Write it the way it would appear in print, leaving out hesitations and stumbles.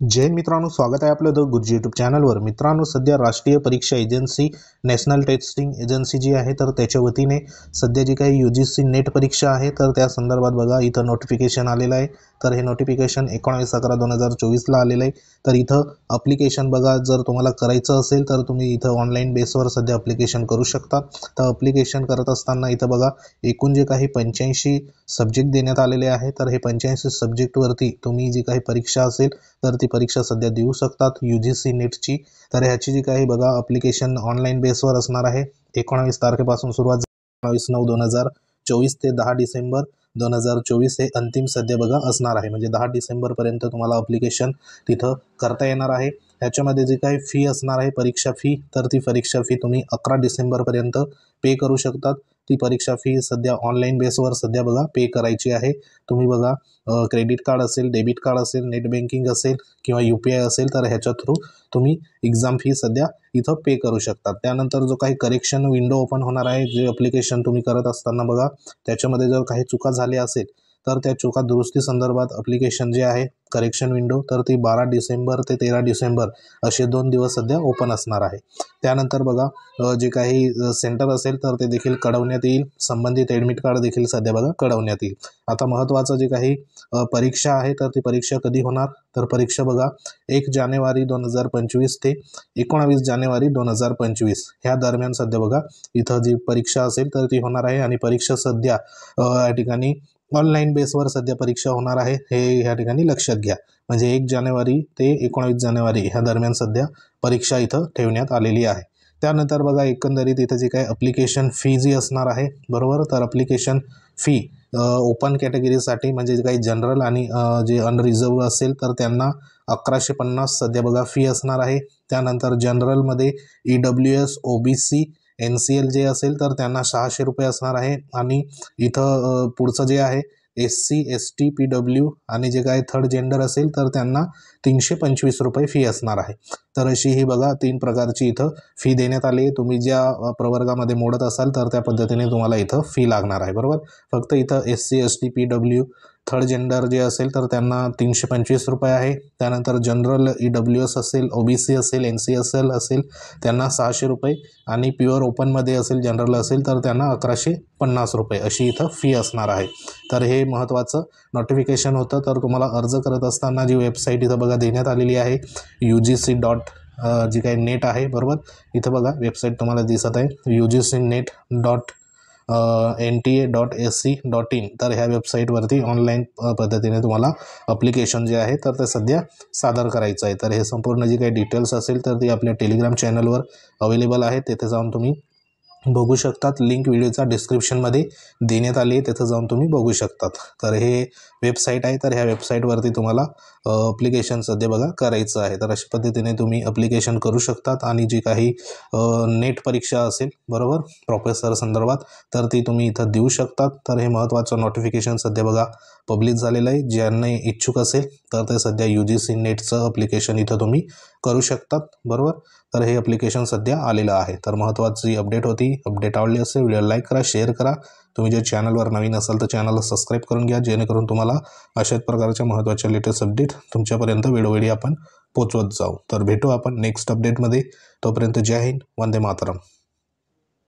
जय हिंद मित्रांनो, स्वागत आहे आपलं द गुरुजी यूट्यूब चॅनलवर। मित्रांनो, सध्या राष्ट्रीय परीक्षा एजन्सी नॅशनल टेस्टिंग एजन्सी जी आहे तर त्याच्या वतीने सध्या जी काही UGC नेट परीक्षा आहे तर त्या संदर्भात बघा इथं नोटिफिकेशन आलेलं आहे। तर हे नोटिफिकेशन 19/11/2024 ला आलेलं आहे। तर इथं अप्लिकेशन बघा, जर तुम्हाला करायचं असेल तर तुम्ही इथं ऑनलाईन बेसवर सध्या अप्लिकेशन करू शकता। तर अप्लिकेशन करत असताना इथं बघा एकूण जे काही 85 सब्जेक्ट देण्यात आलेले आहे। तर हे 85 सब्जेक्टवरती तुम्ही जी काही परीक्षा असेल तर ती परीक्षा सध्या देऊ शकतात UGC नेटची। तर ह्याची जी काही बघा अप्लिकेशन ऑनलाईन बेसवर असणार आहे। 19 तारखेपासून सुरुवात 19/9/2024 ते 10 डिसेंबर 2024 हे अंतिम सध्या बघा असणार आहे। म्हणजे 10 डिसेंबरपर्यंत तुम्हाला अप्लिकेशन तिथं करता येणार आहे। ह्याच्यामध्ये जी काही फी असणार आहे परीक्षा फी, तर ती परीक्षा फी तुम्ही 11 डिसेंबरपर्यंत पे करू शकतात। ती परीक्षा फी सध्या ऑनलाईन बेसवर सध्या बघा पे करायची आहे। तुम्ही बघा क्रेडिट कार्ड असेल, डेबिट कार्ड असेल, नेट बँकिंग असेल किंवा UPI असेल तर ह्याच्या थ्रू तुम्ही एक्झाम फी सध्या इथं पे करू शकतात। त्यानंतर जो काही करेक्शन विंडो ओपन होणार आहे, जे ॲप्लिकेशन तुम्ही करत असताना बघा त्याच्यामध्ये जर काही चुका झाल्या असेल तर त्या चुका दुरुस्ती संदर्भात ॲप्लिकेशन जे आहे करेक्शन विंडो, तर ती 12 डिसेंबर ते 13 डिसेंबर असे 2 दिवस सध्या ओपन असणार आहे। त्यानंतर बघा जे काही सेंटर असेल तर ते देखील कळवण्यात येईल। संबंधित ॲडमिट कार्ड देखील सध्या बघा कळवण्यात येईल। आता महत्त्वाचं जे काही परीक्षा आहे तर ती परीक्षा कधी होणार, तर परीक्षा बघा 1 जानेवारी 2025 ते 19 जानेवारी 2025 ह्या दरम्यान सध्या बघा इथं जी परीक्षा असेल तर ती होणार आहे। आणि परीक्षा सध्या या ठिकाणी ऑनलाईन बेसवर सध्या परीक्षा होणार आहे, हे ह्या ठिकाणी लक्षात घ्या। म्हणजे 1 जानेवारी ते 19 जानेवारी ह्या दरम्यान सध्या परीक्षा इथं ठेवण्यात आलेली आहे। त्यानंतर बघा एकंदरीत इथं जी काही अप्लिकेशन फी जी असणार आहे बरोबर, तर अप्लिकेशन फी ओपन कॅटेगरीसाठी म्हणजे काही जनरल आणि जे अनरिझर्व असेल तर त्यांना 1150 सध्या बघा फी असणार आहे। त्यानंतर जनरलमध्ये EWS OBC NCL जे असेल तर त्यांना 600 रुपये असणार आहे। आणि इथं पुढचं जे आहे SC ST PW आणि जे काही थर्ड जेंडर असेल तर त्यांना 325 रुपये फी असणार आहे। तर अशी ही बघा 3 प्रकारची इथं फी देण्यात आली आहे। तुम्ही ज्या प्रवर्गामध्ये मोडत असाल तर त्या पद्धतीने तुम्हाला इथं फी लागणार आहे बरोबर। फक्त इथं SC ST PW third gender जे असेल तर त्यांना 325 रुपये आहे। त्यानंतर जनरल EWS असेल, OBC असेल, NCSL असेल त्यांना 600 रुपये आणि प्युअर ओपनमध्ये असेल, जनरल असेल तर त्यांना 1150 रुपये अशी इथं फी असणार आहे। तर हे महत्त्वाचं नोटिफिकेशन होतं। तर तुम्हाला अर्ज करत असताना जी वेबसाईट इथं बघा देण्यात आलेली आहे UGC डॉट जी काही नेट आहे बरोबर, इथं बघा वेबसाईट तुम्हाला दिसत आहे UGCnet.nta.ac.in। तर ह्या वेबसाईटवरती ऑनलाईन पद्धतीने तुम्हाला अप्लिकेशन जे आहे तर ते सध्या सादर करायचं आहे। तर हे संपूर्ण जी काही डिटेल्स असेल तर ती आपल्या टेलिग्राम चॅनलवर अवेलेबल आहे, तेथे जाऊन तुम्ही बघू शकतात। लिंक व्हिडिओचा डिस्क्रिप्शनमध्ये देण्यात आली आहे, तिथं जाऊन तुम्ही बघू शकतात। तर हे वेबसाईट आहे, तर ह्या वेबसाईटवरती तुम्हाला अप्लिकेशन सध्या बघा करायचं आहे। तर अशा पद्धतीने तुम्ही अप्लिकेशन करू शकतात। आणि जी काही नेट परीक्षा असेल बरोबर प्रोफेसर संदर्भात तर ती तुम्ही इथं देऊ शकतात। तर हे महत्त्वाचं नोटिफिकेशन सध्या बघा पब्लिक झालेलं आहे। ज्यांना इच्छुक असेल तर ते सध्या UGC नेटचं अप्लिकेशन इथं तुम्ही करू शकतात बरोबर। तर हे अप्लिकेशन सध्या आलेलं आहे। तर महत्त्वाची अपडेट होती। अपडेट आवडली असेल व्हिडिओ लाईक करा, शेअर करा। तुम्ही जर चॅनलवर नवीन असाल तर चॅनलला सबस्क्राईब करून घ्या, जेणेकरून तुम्हाला अशाच प्रकारच्या महत्त्वाच्या लेटेस्ट अपडेट तुमच्यापर्यंत वेळोवेळी आपण पोचवत जाऊ। तर भेटू आपण नेक्स्ट अपडेटमध्ये। तोपर्यंत जय हिंद, वंदे मातरम।